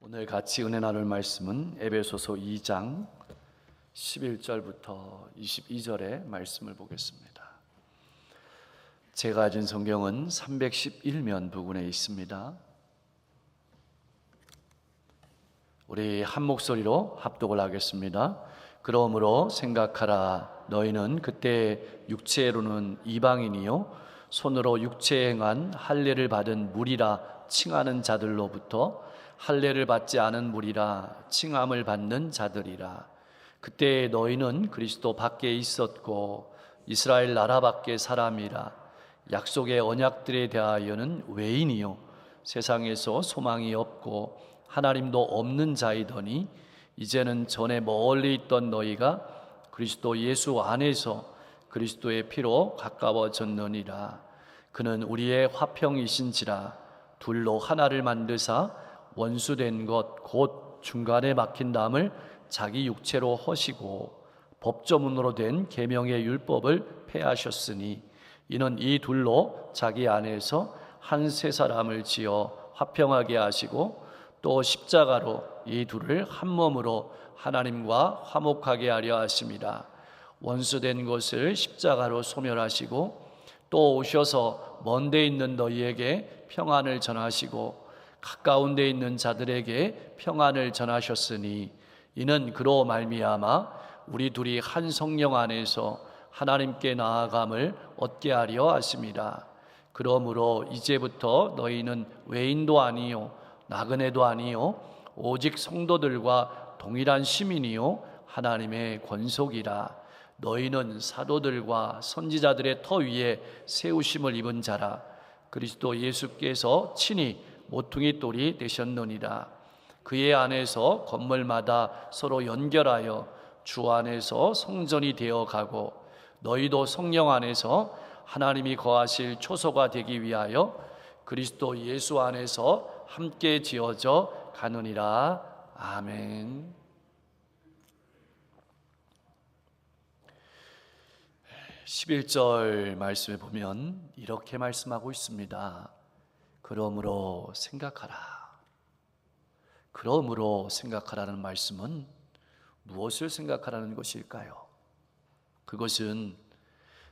오늘 같이 은혜 나눌 말씀은 에베소서 2장 11절부터 22절의 말씀을 보겠습니다. 제가 가진 성경은 311면 부근에 있습니다. 우리 한 목소리로 합독을 하겠습니다. 그러므로 생각하라. 너희는 그때 육체로는 이방인이요 손으로 육체에 행한 할례를 받은 무리라 칭하는 자들로부터 할례를 받지 않은 무리라 칭함을 받는 자들이라. 그때 너희는 그리스도 밖에 있었고 이스라엘 나라 밖의 사람이라. 약속의 언약들에 대하여는 외인이요 세상에서 소망이 없고 하나님도 없는 자이더니 이제는 전에 멀리 있던 너희가 그리스도 예수 안에서 그리스도의 피로 가까워졌느니라. 그는 우리의 화평이신지라. 둘로 하나를 만드사 원수된 것 곧 중간에 막힌 담을 자기 육체로 허시고 법조문으로 된 계명의 율법을 폐하셨으니 이는 이 둘로 자기 안에서 한 세 사람을 지어 화평하게 하시고 또 십자가로 이 둘을 한 몸으로 하나님과 화목하게 하려 하심이라. 원수된 것을 십자가로 소멸하시고 또 오셔서 먼 데 있는 너희에게 평안을 전하시고 가까운 데 있는 자들에게 평안을 전하셨으니 이는 그로 말미암아 우리 둘이 한 성령 안에서 하나님께 나아감을 얻게 하려 하심이라. 그러므로 이제부터 너희는 외인도 아니요 나그네도 아니요 오직 성도들과 동일한 시민이요 하나님의 권속이라. 너희는 사도들과 선지자들의 터 위에 세우심을 입은 자라. 그리스도 예수께서 친히 모퉁이 돌이 되셨느니라. 그의 안에서 건물마다 서로 연결하여 주 안에서 성전이 되어 가고 너희도 성령 안에서 하나님이 거하실 초소가 되기 위하여 그리스도 예수 안에서 함께 지어져 가느니라. 아멘. 11절 말씀에 보면 이렇게 말씀하고 있습니다. 그러므로 생각하라. 그러므로 생각하라는 말씀은 무엇을 생각하라는 것일까요? 그것은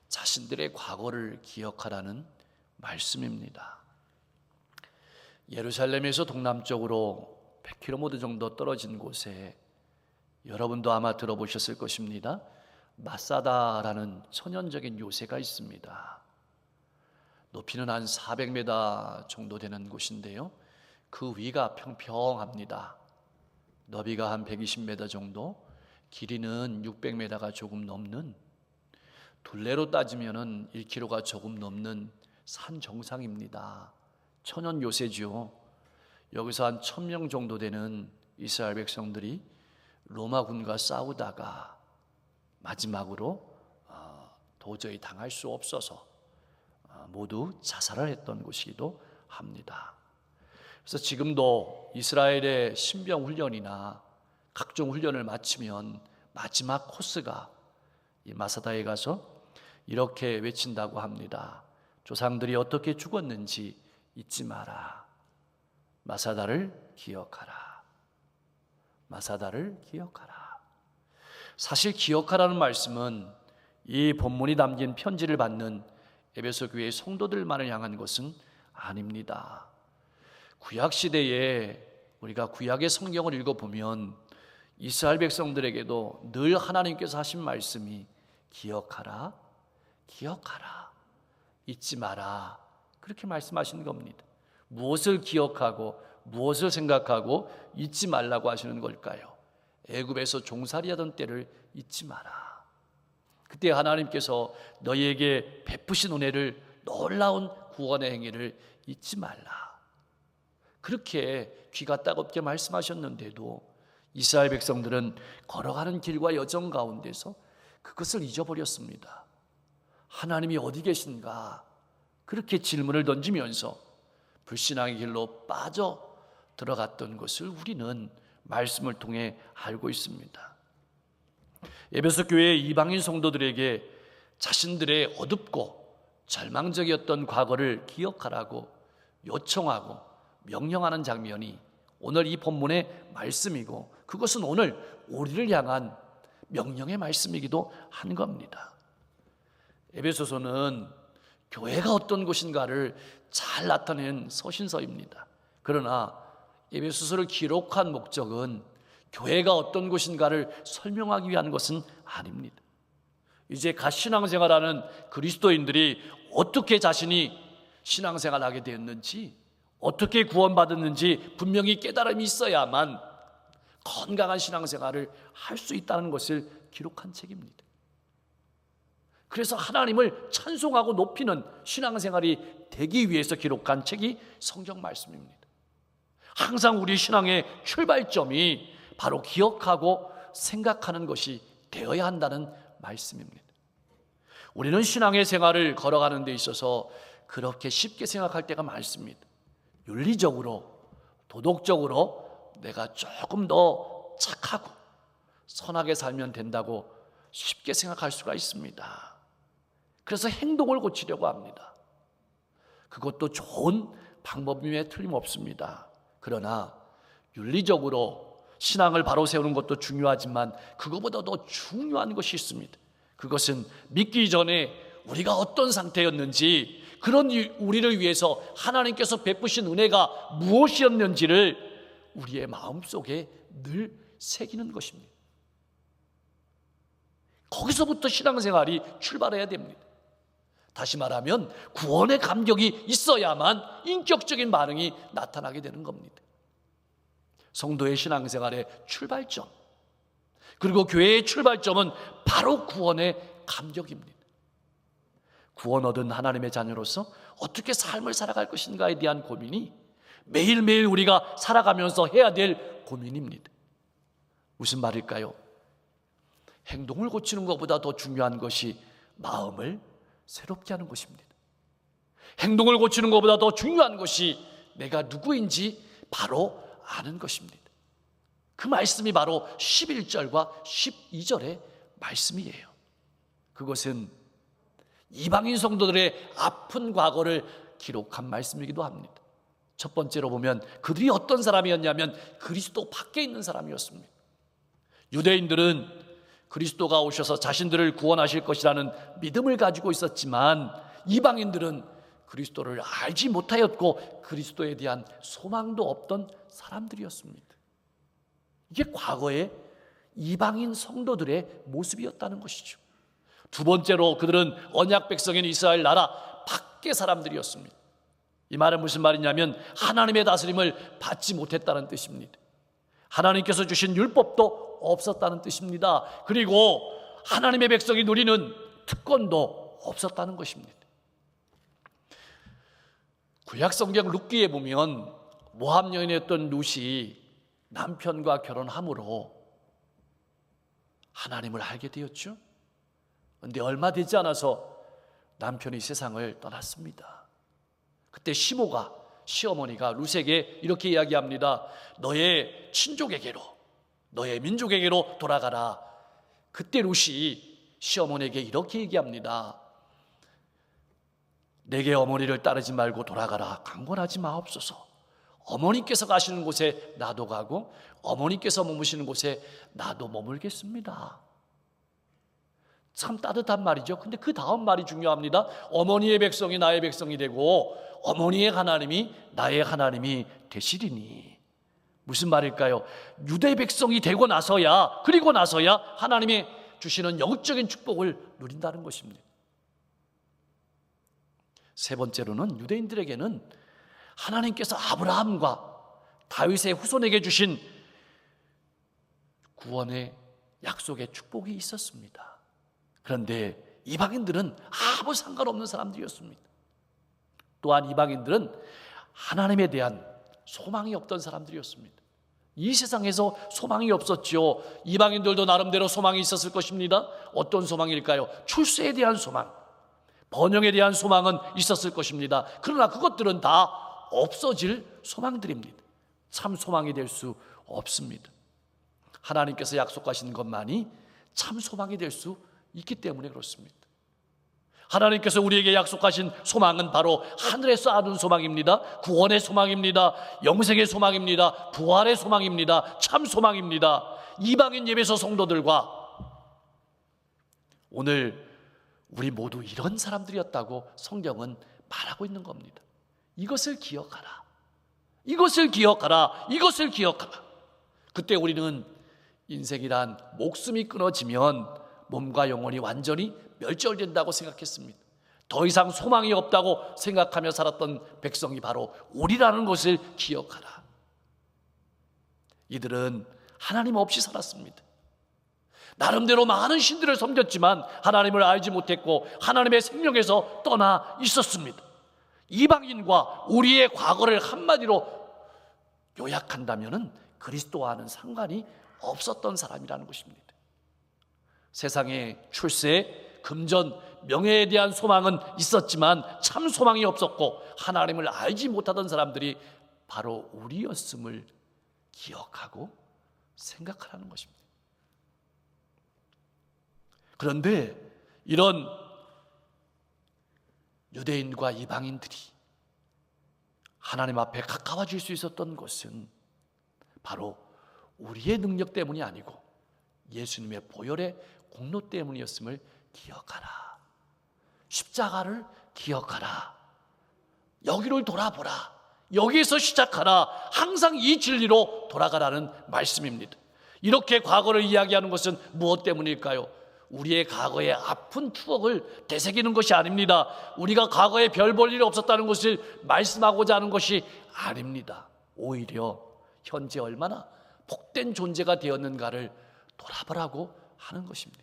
자신들의 과거를 기억하라는 말씀입니다. 예루살렘에서 동남쪽으로 100km 정도 떨어진 곳에 여러분도 아마 들어보셨을 것입니다. 마사다라는 천연적인 요새가 있습니다. 높이는 한 400m 정도 되는 곳인데요, 그 위가 평평합니다. 너비가 한 120m 정도, 길이는 600m가 조금 넘는, 둘레로 따지면 1km가 조금 넘는 산 정상입니다. 천연 요새죠. 여기서 한 1000명 정도 되는 이스라엘 백성들이 로마군과 싸우다가 마지막으로 도저히 당할 수 없어서 모두 자살을 했던 곳이기도 합니다. 그래서 지금도 이스라엘의 신병 훈련이나 각종 훈련을 마치면 마지막 코스가 이 마사다에 가서 이렇게 외친다고 합니다. 조상들이 어떻게 죽었는지 잊지 마라. 마사다를 기억하라. 마사다를 기억하라. 사실 기억하라는 말씀은 이 본문이 담긴 편지를 받는 에베소 교회의 성도들만을 향한 것은 아닙니다. 구약시대에 우리가 구약의 성경을 읽어보면 이스라엘 백성들에게도 늘 하나님께서 하신 말씀이 기억하라, 기억하라, 잊지 마라, 그렇게 말씀하시는 겁니다. 무엇을 기억하고 무엇을 생각하고 잊지 말라고 하시는 걸까요? 애굽에서 종살이하던 때를 잊지 마라. 그때 하나님께서 너희에게 베푸신 은혜를, 놀라운 구원의 행위를 잊지 말라. 그렇게 귀가 따갑게 말씀하셨는데도 이스라엘 백성들은 걸어가는 길과 여정 가운데서 그것을 잊어버렸습니다. 하나님이 어디 계신가? 그렇게 질문을 던지면서 불신앙의 길로 빠져 들어갔던 것을 우리는 말씀을 통해 알고 있습니다. 에베소 교회의 이방인 성도들에게 자신들의 어둡고 절망적이었던 과거를 기억하라고 요청하고 명령하는 장면이 오늘 이 본문의 말씀이고, 그것은 오늘 우리를 향한 명령의 말씀이기도 한 겁니다. 에베소서는 교회가 어떤 곳인가를 잘 나타낸 서신서입니다. 그러나 에베소서를 기록한 목적은 교회가 어떤 곳인가를 설명하기 위한 것은 아닙니다. 이제 갓 신앙생활하는 그리스도인들이 어떻게 자신이 신앙생활하게 되었는지, 어떻게 구원받았는지 분명히 깨달음이 있어야만 건강한 신앙생활을 할 수 있다는 것을 기록한 책입니다. 그래서 하나님을 찬송하고 높이는 신앙생활이 되기 위해서 기록한 책이 성경 말씀입니다. 항상 우리 신앙의 출발점이 바로 기억하고 생각하는 것이 되어야 한다는 말씀입니다. 우리는 신앙의 생활을 걸어가는 데 있어서 그렇게 쉽게 생각할 때가 많습니다. 윤리적으로, 도덕적으로 내가 조금 더 착하고 선하게 살면 된다고 쉽게 생각할 수가 있습니다. 그래서 행동을 고치려고 합니다. 그것도 좋은 방법임에 틀림없습니다. 그러나 윤리적으로 신앙을 바로 세우는 것도 중요하지만 그것보다 더 중요한 것이 있습니다. 그것은 믿기 전에 우리가 어떤 상태였는지, 그런 우리를 위해서 하나님께서 베푸신 은혜가 무엇이었는지를 우리의 마음속에 늘 새기는 것입니다. 거기서부터 신앙생활이 출발해야 됩니다. 다시 말하면 구원의 감격이 있어야만 인격적인 반응이 나타나게 되는 겁니다. 성도의 신앙생활의 출발점, 그리고 교회의 출발점은 바로 구원의 감격입니다. 구원 얻은 하나님의 자녀로서 어떻게 삶을 살아갈 것인가에 대한 고민이 매일매일 우리가 살아가면서 해야 될 고민입니다. 무슨 말일까요? 행동을 고치는 것보다 더 중요한 것이 마음을 새롭게 하는 것입니다. 행동을 고치는 것보다 더 중요한 것이 내가 누구인지 바로 아는 것입니다. 그 말씀이 바로 11절과 12절의 말씀이에요. 그것은 이방인 성도들의 아픈 과거를 기록한 말씀이기도 합니다. 첫 번째로 보면 그들이 어떤 사람이었냐면 그리스도 밖에 있는 사람이었습니다. 유대인들은 그리스도가 오셔서 자신들을 구원하실 것이라는 믿음을 가지고 있었지만 이방인들은 그리스도를 알지 못하였고 그리스도에 대한 소망도 없던 사람들이었습니다. 이게 과거의 이방인 성도들의 모습이었다는 것이죠. 두 번째로 그들은 언약 백성인 이스라엘 나라 밖의 사람들이었습니다. 이 말은 무슨 말이냐면 하나님의 다스림을 받지 못했다는 뜻입니다. 하나님께서 주신 율법도 없었다는 뜻입니다. 그리고 하나님의 백성이 누리는 특권도 없었다는 것입니다. 구약 성경 룻기에 보면 모압 여인이었던 룻이 남편과 결혼함으로 하나님을 알게 되었죠. 그런데 얼마 되지 않아서 남편이 세상을 떠났습니다. 그때 시어머니가 룻에게 이렇게 이야기합니다. 너의 친족에게로, 너의 민족에게로 돌아가라. 그때 룻이 시어머니에게 이렇게 얘기합니다. 내게 어머니를 따르지 말고 돌아가라. 강권하지 마옵소서. 어머니께서 가시는 곳에 나도 가고 어머니께서 머무시는 곳에 나도 머물겠습니다. 참 따뜻한 말이죠. 근데 그 다음 말이 중요합니다. 어머니의 백성이 나의 백성이 되고 어머니의 하나님이 나의 하나님이 되시리니. 무슨 말일까요? 유대 백성이 되고 나서야, 그리고 나서야 하나님이 주시는 영적인 축복을 누린다는 것입니다. 세 번째로는 유대인들에게는 하나님께서 아브라함과 다윗의 후손에게 주신 구원의 약속의 축복이 있었습니다. 그런데 이방인들은 아무 상관없는 사람들이었습니다. 또한 이방인들은 하나님에 대한 소망이 없던 사람들이었습니다. 이 세상에서 소망이 없었죠. 이방인들도 나름대로 소망이 있었을 것입니다. 어떤 소망일까요? 출세에 대한 소망, 번영에 대한 소망은 있었을 것입니다. 그러나 그것들은 다 없어질 소망들입니다. 참 소망이 될 수 없습니다. 하나님께서 약속하신 것만이 참 소망이 될 수 있기 때문에 그렇습니다. 하나님께서 우리에게 약속하신 소망은 바로 하늘에서 아는 소망입니다. 구원의 소망입니다. 영생의 소망입니다. 부활의 소망입니다. 참 소망입니다. 이방인 예배소 성도들과 오늘 우리 모두 이런 사람들이었다고 성경은 말하고 있는 겁니다. 이것을 기억하라. 이것을 기억하라. 이것을 기억하라. 그때 우리는 인생이란 목숨이 끊어지면 몸과 영혼이 완전히 멸절된다고 생각했습니다. 더 이상 소망이 없다고 생각하며 살았던 백성이 바로 우리라는 것을 기억하라. 이들은 하나님 없이 살았습니다. 나름대로 많은 신들을 섬겼지만 하나님을 알지 못했고 하나님의 생명에서 떠나 있었습니다. 이방인과 우리의 과거를 한마디로 요약한다면 그리스도와는 상관이 없었던 사람이라는 것입니다. 세상에 출세, 금전, 명예에 대한 소망은 있었지만 참 소망이 없었고 하나님을 알지 못하던 사람들이 바로 우리였음을 기억하고 생각하라는 것입니다. 그런데 이런 유대인과 이방인들이 하나님 앞에 가까워질 수 있었던 것은 바로 우리의 능력 때문이 아니고 예수님의 보혈의 공로 때문이었음을 기억하라. 십자가를 기억하라. 여기를 돌아보라. 여기에서 시작하라. 항상 이 진리로 돌아가라는 말씀입니다. 이렇게 과거를 이야기하는 것은 무엇 때문일까요? 우리의 과거의 아픈 추억을 되새기는 것이 아닙니다. 우리가 과거에 별 볼 일 없었다는 것을 말씀하고자 하는 것이 아닙니다. 오히려 현재 얼마나 복된 존재가 되었는가를 돌아보라고 하는 것입니다.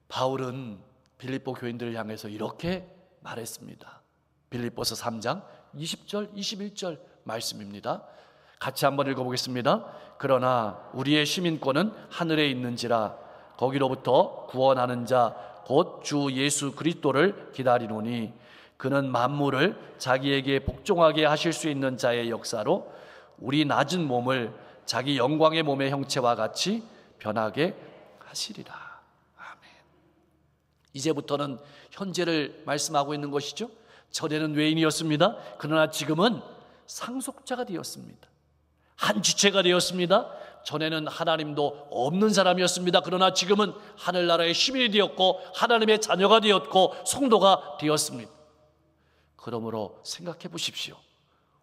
바울은 빌립보 교인들을 향해서 이렇게 말했습니다. 빌립보서 3장 20절 21절 말씀입니다. 같이 한번 읽어보겠습니다. 그러나 우리의 시민권은 하늘에 있는지라 거기로부터 구원하는 자 곧 주 예수 그리스도를 기다리노니 그는 만물을 자기에게 복종하게 하실 수 있는 자의 역사로 우리 낮은 몸을 자기 영광의 몸의 형체와 같이 변하게 하시리라. 아멘. 이제부터는 현재를 말씀하고 있는 것이죠. 전에는 외인이었습니다. 그러나 지금은 상속자가 되었습니다. 한 지체가 되었습니다. 전에는 하나님도 없는 사람이었습니다. 그러나 지금은 하늘나라의 시민이 되었고 하나님의 자녀가 되었고 성도가 되었습니다. 그러므로 생각해 보십시오.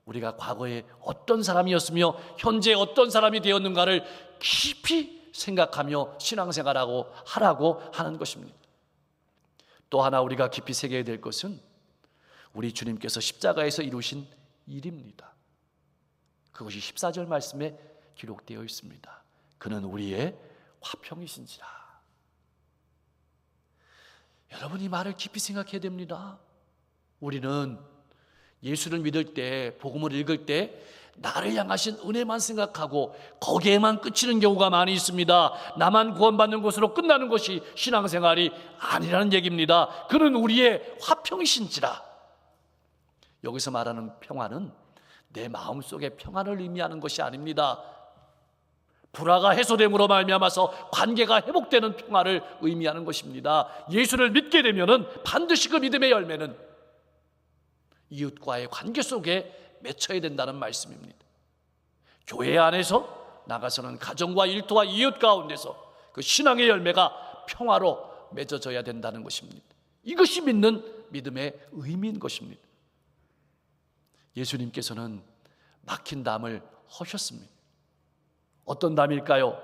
우리가 과거에 어떤 사람이었으며 현재 어떤 사람이 되었는가를 깊이 생각하며 신앙생활하고 하라고 하는 것입니다. 또 하나 우리가 깊이 새겨야 될 것은 우리 주님께서 십자가에서 이루신 일입니다. 그것이 14절 말씀에 기록되어 있습니다. 그는 우리의 화평이신지라. 여러분, 이 말을 깊이 생각해야 됩니다. 우리는 예수를 믿을 때, 복음을 읽을 때 나를 향하신 은혜만 생각하고 거기에만 그치는 경우가 많이 있습니다. 나만 구원받는 것으로 끝나는 것이 신앙생활이 아니라는 얘기입니다. 그는 우리의 화평이신지라. 여기서 말하는 평화는 내 마음속의 평안을 의미하는 것이 아닙니다. 불화가 해소됨으로 말미암아서 관계가 회복되는 평화를 의미하는 것입니다. 예수를 믿게 되면은 반드시 그 믿음의 열매는 이웃과의 관계 속에 맺혀야 된다는 말씀입니다. 교회 안에서 나가서는 가정과 일터와 이웃 가운데서 그 신앙의 열매가 평화로 맺어져야 된다는 것입니다. 이것이 믿는 믿음의 의미인 것입니다. 예수님께서는 막힌 담을 허셨습니다. 어떤 담일까요?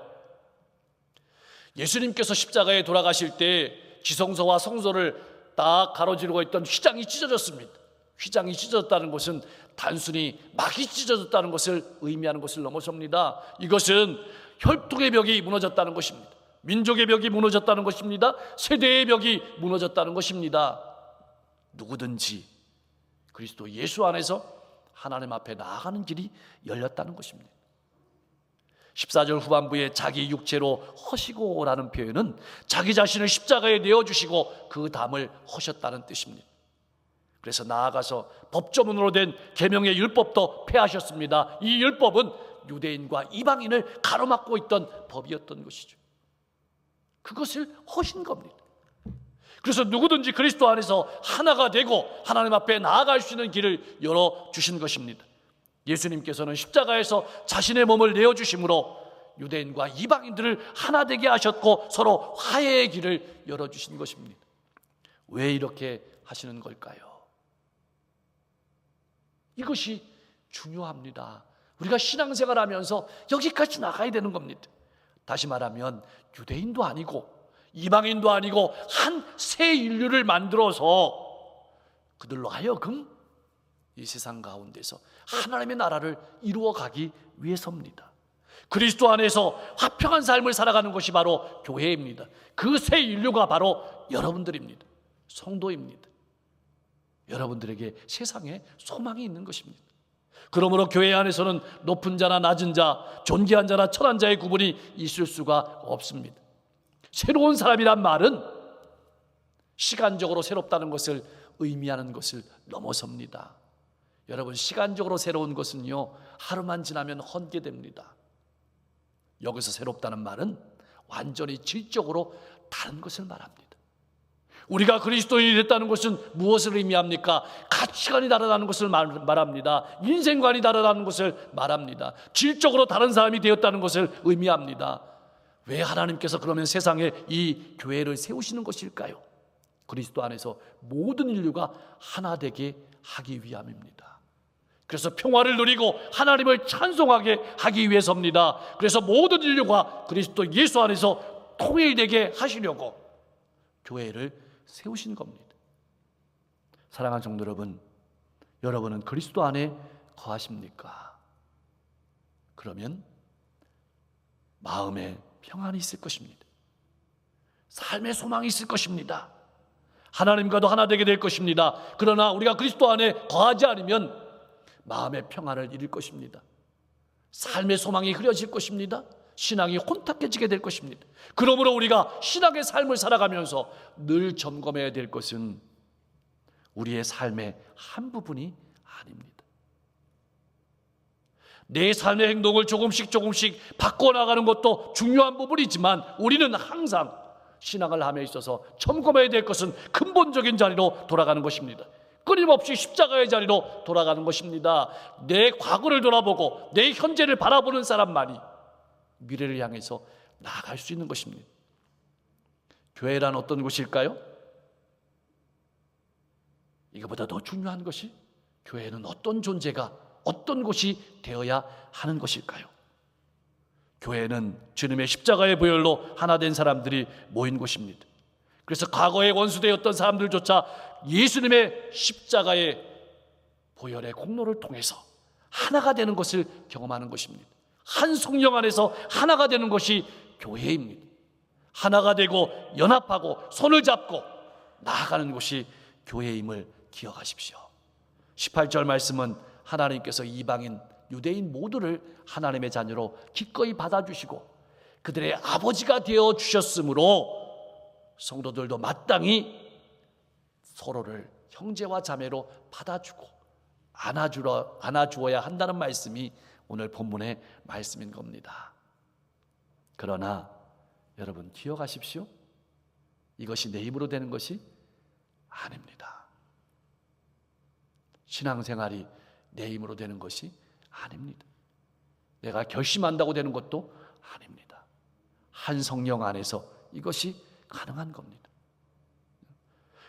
예수님께서 십자가에 돌아가실 때 지성소와 성소를 딱 가로지르고 있던 휘장이 찢어졌습니다. 휘장이 찢어졌다는 것은 단순히 막이 찢어졌다는 것을 의미하는 것을 넘어섭니다. 이것은 혈통의 벽이 무너졌다는 것입니다. 민족의 벽이 무너졌다는 것입니다. 세대의 벽이 무너졌다는 것입니다. 누구든지 그리스도 예수 안에서 하나님 앞에 나아가는 길이 열렸다는 것입니다. 14절 후반부에 자기 육체로 허시고라는 표현은 자기 자신을 십자가에 내어주시고 그 담을 허셨다는 뜻입니다. 그래서 나아가서 법조문으로 된 계명의 율법도 폐하셨습니다. 이 율법은 유대인과 이방인을 가로막고 있던 법이었던 것이죠. 그것을 허신 겁니다. 그래서 누구든지 그리스도 안에서 하나가 되고 하나님 앞에 나아갈 수 있는 길을 열어주신 것입니다. 예수님께서는 십자가에서 자신의 몸을 내어주심으로 유대인과 이방인들을 하나 되게 하셨고 서로 화해의 길을 열어주신 것입니다. 왜 이렇게 하시는 걸까요? 이것이 중요합니다. 우리가 신앙생활 하면서 여기까지 나가야 되는 겁니다. 다시 말하면 유대인도 아니고 이방인도 아니고 한 새 인류를 만들어서 그들로 하여금 이 세상 가운데서 하나님의 나라를 이루어가기 위해서입니다. 그리스도 안에서 화평한 삶을 살아가는 것이 바로 교회입니다. 그 새 인류가 바로 여러분들입니다. 성도입니다. 여러분들에게 세상에 소망이 있는 것입니다. 그러므로 교회 안에서는 높은 자나 낮은 자, 존귀한 자나 천한 자의 구분이 있을 수가 없습니다. 새로운 사람이란 말은 시간적으로 새롭다는 것을 의미하는 것을 넘어섭니다. 여러분, 시간적으로 새로운 것은요, 하루만 지나면 헌게됩니다. 여기서 새롭다는 말은 완전히 질적으로 다른 것을 말합니다. 우리가 그리스도인이 됐다는 것은 무엇을 의미합니까? 가치관이 다르다는 것을 말합니다. 인생관이 다르다는 것을 말합니다. 질적으로 다른 사람이 되었다는 것을 의미합니다. 왜 하나님께서 그러면 세상에 이 교회를 세우시는 것일까요? 그리스도 안에서 모든 인류가 하나 되게 하기 위함입니다. 그래서 평화를 누리고 하나님을 찬송하게 하기 위해서입니다. 그래서 모든 인류가 그리스도 예수 안에서 통일되게 하시려고 교회를 세우신 겁니다. 사랑하는 성도 여러분, 여러분은 그리스도 안에 거하십니까? 그러면 마음에 평안이 있을 것입니다. 삶의 소망이 있을 것입니다. 하나님과도 하나 되게 될 것입니다. 그러나 우리가 그리스도 안에 거하지 않으면 마음의 평안을 잃을 것입니다. 삶의 소망이 흐려질 것입니다. 신앙이 혼탁해지게 될 것입니다. 그러므로 우리가 신앙의 삶을 살아가면서 늘 점검해야 될 것은 우리의 삶의 한 부분이 아닙니다. 내 삶의 행동을 조금씩 바꿔나가는 것도 중요한 부분이지만 우리는 항상 신앙을 함에 있어서 점검해야 될 것은 근본적인 자리로 돌아가는 것입니다. 끊임없이 십자가의 자리로 돌아가는 것입니다. 내 과거를 돌아보고 내 현재를 바라보는 사람만이 미래를 향해서 나아갈 수 있는 것입니다. 교회란 어떤 곳일까요? 이거보다 더 중요한 것이 교회는 어떤 존재가 어떤 곳이 되어야 하는 것일까요? 교회는 주님의 십자가의 보혈로 하나 된 사람들이 모인 곳입니다. 그래서 과거에 원수되었던 사람들조차 예수님의 십자가의 보혈의 공로를 통해서 하나가 되는 것을 경험하는 것입니다. 한 성령 안에서 하나가 되는 것이 교회입니다. 하나가 되고 연합하고 손을 잡고 나아가는 것이 교회임을 기억하십시오. 18절 말씀은 하나님께서 이방인, 유대인 모두를 하나님의 자녀로 기꺼이 받아주시고 그들의 아버지가 되어주셨으므로 성도들도 마땅히 서로를 형제와 자매로 받아주고 안아주어야 한다는 말씀이 오늘 본문의 말씀인 겁니다. 그러나 여러분 기억하십시오. 이것이 내 힘으로 되는 것이 아닙니다. 신앙생활이 내 힘으로 되는 것이 아닙니다. 내가 결심한다고 되는 것도 아닙니다. 한 성령 안에서 이것이 가능한 겁니다.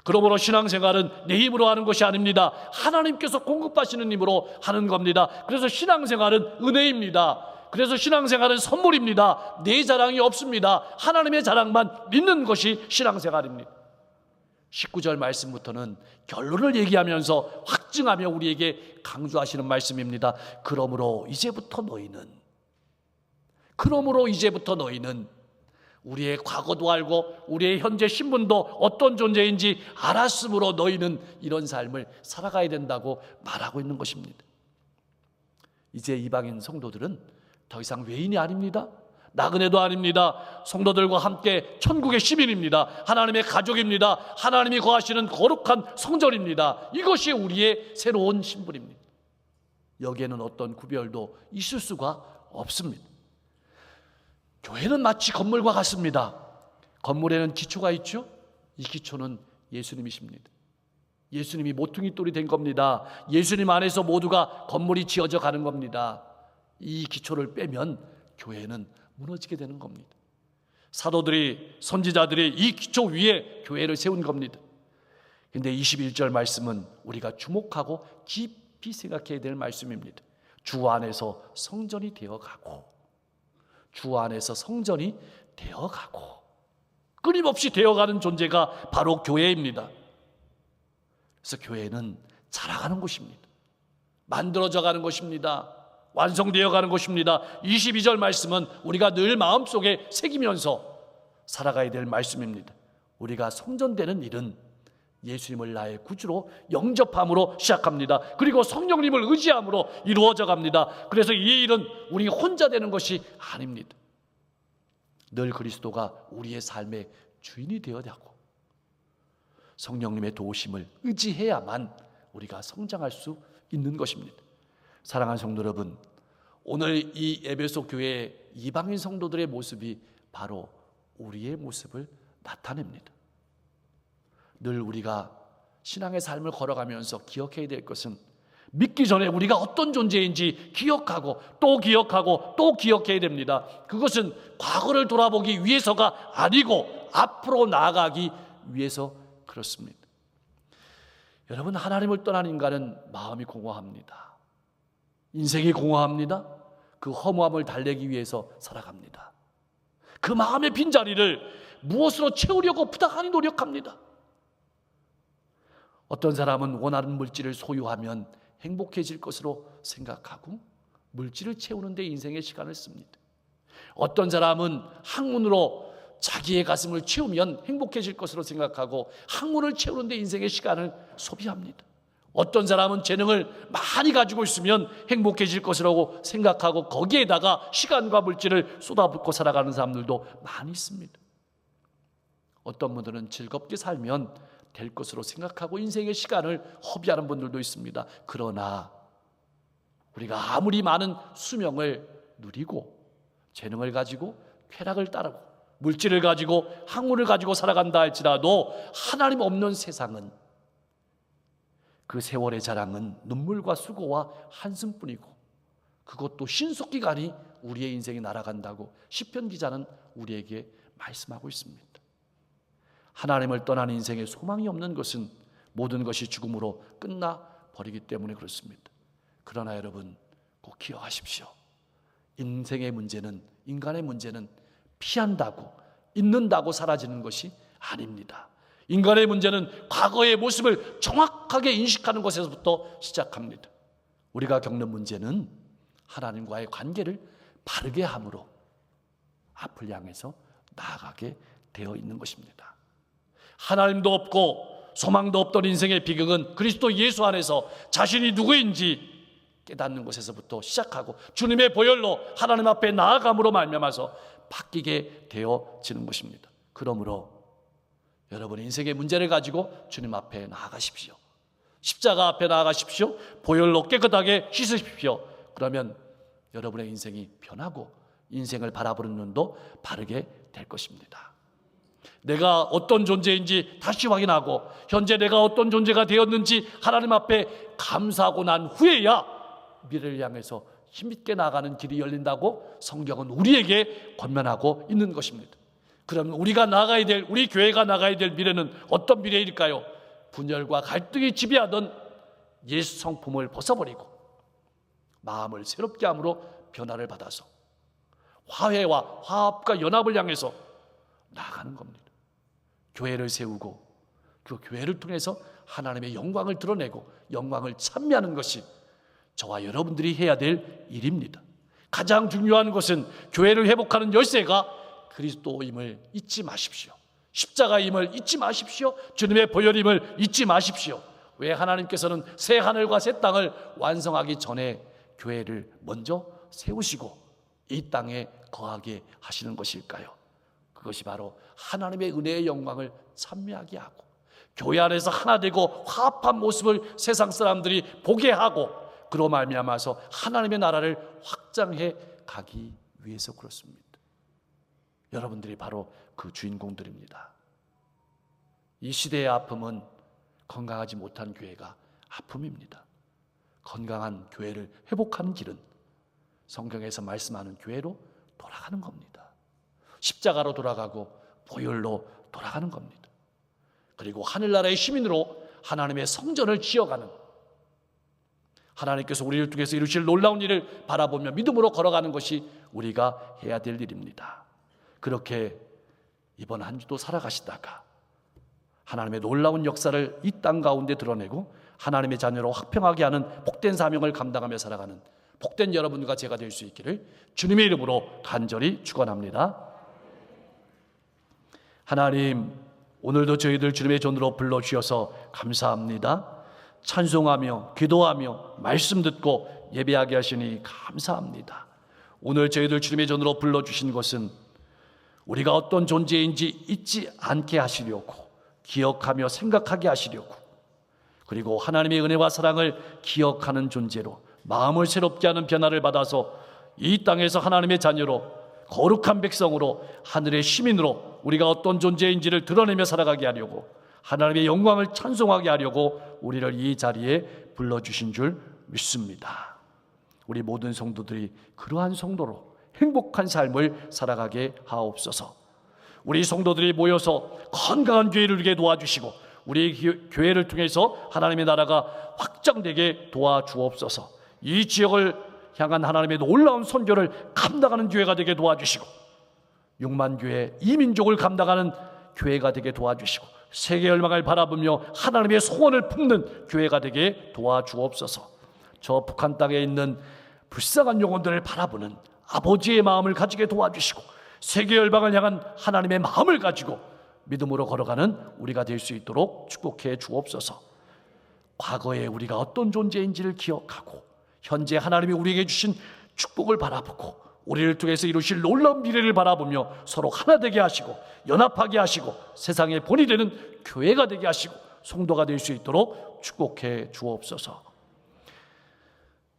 그러므로 신앙생활은 내 힘으로 하는 것이 아닙니다. 하나님께서 공급하시는 힘으로 하는 겁니다. 그래서 신앙생활은 은혜입니다. 그래서 신앙생활은 선물입니다. 내 자랑이 없습니다. 하나님의 자랑만 믿는 것이 신앙생활입니다. 19절 말씀부터는 결론을 얘기하면서 확증하며 우리에게 강조하시는 말씀입니다. 그러므로 이제부터 너희는 우리의 과거도 알고 우리의 현재 신분도 어떤 존재인지 알았으므로 너희는 이런 삶을 살아가야 된다고 말하고 있는 것입니다. 이제 이방인 성도들은 더 이상 외인이 아닙니다. 나그네도 아닙니다. 성도들과 함께 천국의 시민입니다. 하나님의 가족입니다. 하나님이 거하시는 거룩한 성전입니다. 이것이 우리의 새로운 신분입니다. 여기에는 어떤 구별도 있을 수가 없습니다. 교회는 마치 건물과 같습니다. 건물에는 기초가 있죠. 이 기초는 예수님이십니다. 예수님이 모퉁이 돌이 된 겁니다. 예수님 안에서 모두가 건물이 지어져 가는 겁니다. 이 기초를 빼면 교회는 무너지게 되는 겁니다. 사도들이, 선지자들이 이 기초 위에 교회를 세운 겁니다. 근데 21절 말씀은 우리가 주목하고 깊이 생각해야 될 말씀입니다. 주 안에서 성전이 되어가고, 주 안에서 성전이 되어가고, 끊임없이 되어가는 존재가 바로 교회입니다. 그래서 교회는 자라가는 곳입니다. 만들어져 가는 것입니다. 완성되어 가는 것입니다. 22절 말씀은 우리가 늘 마음속에 새기면서 살아가야 될 말씀입니다. 우리가 성전되는 일은 예수님을 나의 구주로 영접함으로 시작합니다. 그리고 성령님을 의지함으로 이루어져 갑니다. 그래서 이 일은 우리 혼자 되는 것이 아닙니다. 늘 그리스도가 우리의 삶의 주인이 되어야고 성령님의 도우심을 의지해야만 우리가 성장할 수 있는 것입니다. 사랑하는 성도 여러분, 오늘 이 에베소 교회의 이방인 성도들의 모습이 바로 우리의 모습을 나타냅니다. 늘 우리가 신앙의 삶을 걸어가면서 기억해야 될 것은 믿기 전에 우리가 어떤 존재인지 기억하고 또 기억하고 또 기억해야 됩니다. 그것은 과거를 돌아보기 위해서가 아니고 앞으로 나아가기 위해서 그렇습니다. 여러분, 하나님을 떠난 인간은 마음이 공허합니다. 인생이 공허합니다. 그 허무함을 달래기 위해서 살아갑니다. 그 마음의 빈자리를 무엇으로 채우려고 부단히 노력합니다. 어떤 사람은 원하는 물질을 소유하면 행복해질 것으로 생각하고 물질을 채우는 데 인생의 시간을 씁니다. 어떤 사람은 학문으로 자기의 가슴을 채우면 행복해질 것으로 생각하고 학문을 채우는 데 인생의 시간을 소비합니다. 어떤 사람은 재능을 많이 가지고 있으면 행복해질 것이라고 생각하고 거기에다가 시간과 물질을 쏟아붓고 살아가는 사람들도 많이 있습니다. 어떤 분들은 즐겁게 살면 될 것으로 생각하고 인생의 시간을 허비하는 분들도 있습니다. 그러나 우리가 아무리 많은 수명을 누리고 재능을 가지고 쾌락을 따르고 물질을 가지고 학문을 가지고 살아간다 할지라도 하나님 없는 세상은 그 세월의 자랑은 눈물과 수고와 한숨뿐이고 그것도 신속기간이 우리의 인생이 날아간다고 시편 기자는 우리에게 말씀하고 있습니다. 하나님을 떠난 인생에 소망이 없는 것은 모든 것이 죽음으로 끝나버리기 때문에 그렇습니다. 그러나 여러분 꼭 기억하십시오. 인생의 문제는, 인간의 문제는 피한다고, 잊는다고 사라지는 것이 아닙니다. 인간의 문제는 과거의 모습을 정확하게 인식하는 것에서부터 시작합니다. 우리가 겪는 문제는 하나님과의 관계를 바르게 함으로 앞을 향해서 나아가게 되어 있는 것입니다. 하나님도 없고 소망도 없던 인생의 비극은 그리스도 예수 안에서 자신이 누구인지 깨닫는 것에서부터 시작하고 주님의 보혈로 하나님 앞에 나아감으로 말미암아서 바뀌게 되어지는 것입니다. 그러므로 여러분 인생의 문제를 가지고 주님 앞에 나아가십시오. 십자가 앞에 나아가십시오. 보혈로 깨끗하게 씻으십시오. 그러면 여러분의 인생이 변하고 인생을 바라보는 눈도 바르게 될 것입니다. 내가 어떤 존재인지 다시 확인하고 현재 내가 어떤 존재가 되었는지 하나님 앞에 감사하고 난 후에야 미래를 향해서 힘있게 나아가는 길이 열린다고 성경은 우리에게 권면하고 있는 것입니다. 그럼 우리가 나가야 될, 우리 교회가 나가야 될 미래는 어떤 미래일까요? 분열과 갈등이 지배하던 예수 성품을 벗어버리고 마음을 새롭게 함으로 변화를 받아서 화해와 화합과 연합을 향해서 나아가는 겁니다. 교회를 세우고 그 교회를 통해서 하나님의 영광을 드러내고 영광을 찬미하는 것이 저와 여러분들이 해야 될 일입니다. 가장 중요한 것은 교회를 회복하는 열쇠가 그리스도임을 잊지 마십시오. 십자가임을 잊지 마십시오. 주님의 보혈임을 잊지 마십시오. 왜 하나님께서는 새 하늘과 새 땅을 완성하기 전에 교회를 먼저 세우시고 이 땅에 거하게 하시는 것일까요? 그것이 바로 하나님의 은혜의 영광을 찬미하게 하고 교회 안에서 하나 되고 화합한 모습을 세상 사람들이 보게 하고 그로 말미암아서 하나님의 나라를 확장해 가기 위해서 그렇습니다. 여러분들이 바로 그 주인공들입니다. 이 시대의 아픔은 건강하지 못한 교회가 아픔입니다. 건강한 교회를 회복하는 길은 성경에서 말씀하는 교회로 돌아가는 겁니다. 십자가로 돌아가고 보혈로 돌아가는 겁니다. 그리고 하늘나라의 시민으로 하나님의 성전을 지어가는, 하나님께서 우리를 통해서 이루실 놀라운 일을 바라보며 믿음으로 걸어가는 것이 우리가 해야 될 일입니다. 그렇게 이번 한 주도 살아가시다가 하나님의 놀라운 역사를 이 땅 가운데 드러내고 하나님의 자녀로 화평하게 하는 복된 사명을 감당하며 살아가는 복된 여러분과 제가 될 수 있기를 주님의 이름으로 간절히 축원합니다. 하나님, 오늘도 저희들 주님의 존으로 불러주셔서 감사합니다. 찬송하며 기도하며 말씀 듣고 예배하게 하시니 감사합니다. 오늘 저희들 주님의 존으로 불러주신 것은 우리가 어떤 존재인지 잊지 않게 하시려고, 기억하며 생각하게 하시려고, 그리고 하나님의 은혜와 사랑을 기억하는 존재로 마음을 새롭게 하는 변화를 받아서 이 땅에서 하나님의 자녀로, 거룩한 백성으로, 하늘의 시민으로 우리가 어떤 존재인지를 드러내며 살아가게 하려고, 하나님의 영광을 찬송하게 하려고 우리를 이 자리에 불러주신 줄 믿습니다. 우리 모든 성도들이 그러한 성도로 행복한 삶을 살아가게 하옵소서. 우리 성도들이 모여서 건강한 교회를 이루게 도와주시고 우리 교회를 통해서 하나님의 나라가 확장되게 도와주옵소서. 이 지역을 향한 하나님의 놀라운 선교를 감당하는 교회가 되게 도와주시고 6만 교회, 이민족을 감당하는 교회가 되게 도와주시고 세계 열망을 바라보며 하나님의 소원을 품는 교회가 되게 도와주옵소서. 저 북한 땅에 있는 불쌍한 영혼들을 바라보는 아버지의 마음을 가지게 도와주시고 세계 열방을 향한 하나님의 마음을 가지고 믿음으로 걸어가는 우리가 될 수 있도록 축복해 주옵소서. 과거에 우리가 어떤 존재인지를 기억하고 현재 하나님이 우리에게 주신 축복을 바라보고 우리를 통해서 이루실 놀라운 미래를 바라보며 서로 하나 되게 하시고 연합하게 하시고 세상의 본이 되는 교회가 되게 하시고 성도가 될 수 있도록 축복해 주옵소서.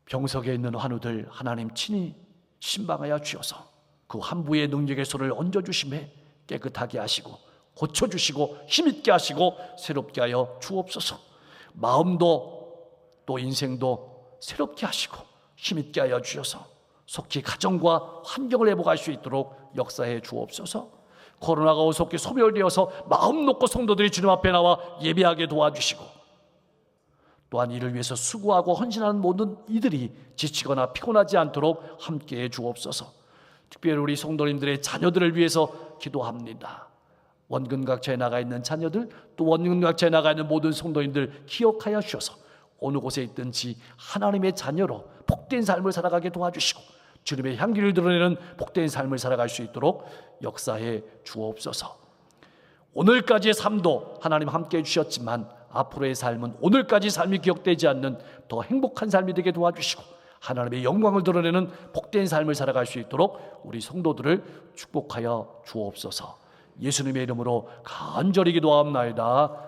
병석에 있는 환우들 하나님 친히 신방하여 주셔서 그 환부의 능력의 손을 얹어주심에 깨끗하게 하시고 고쳐주시고 힘있게 하시고 새롭게 하여 주옵소서. 마음도 또 인생도 새롭게 하시고 힘있게 하여 주셔서 속히 가정과 환경을 회복할 수 있도록 역사해 주옵소서. 코로나가 오속히 소멸되어서 마음 놓고 성도들이 주님 앞에 나와 예배하게 도와주시고 또한 이를 위해서 수고하고 헌신하는 모든 이들이 지치거나 피곤하지 않도록 함께해 주옵소서. 특별히 우리 성도님들의 자녀들을 위해서 기도합니다. 원근각처에 나가 있는 자녀들, 또 원근각처에 나가 있는 모든 성도님들 기억하여 주셔서 어느 곳에 있든지 하나님의 자녀로 복된 삶을 살아가게 도와주시고 주님의 향기를 드러내는 복된 삶을 살아갈 수 있도록 역사해 주옵소서. 오늘까지의 삶도 하나님 함께해 주셨지만 앞으로의 삶은 오늘까지 삶이 기억되지 않는 더 행복한 삶이 되게 도와주시고 하나님의 영광을 드러내는 복된 삶을 살아갈 수 있도록 우리 성도들을 축복하여 주옵소서. 예수님의 이름으로 간절히 기도하옵나이다.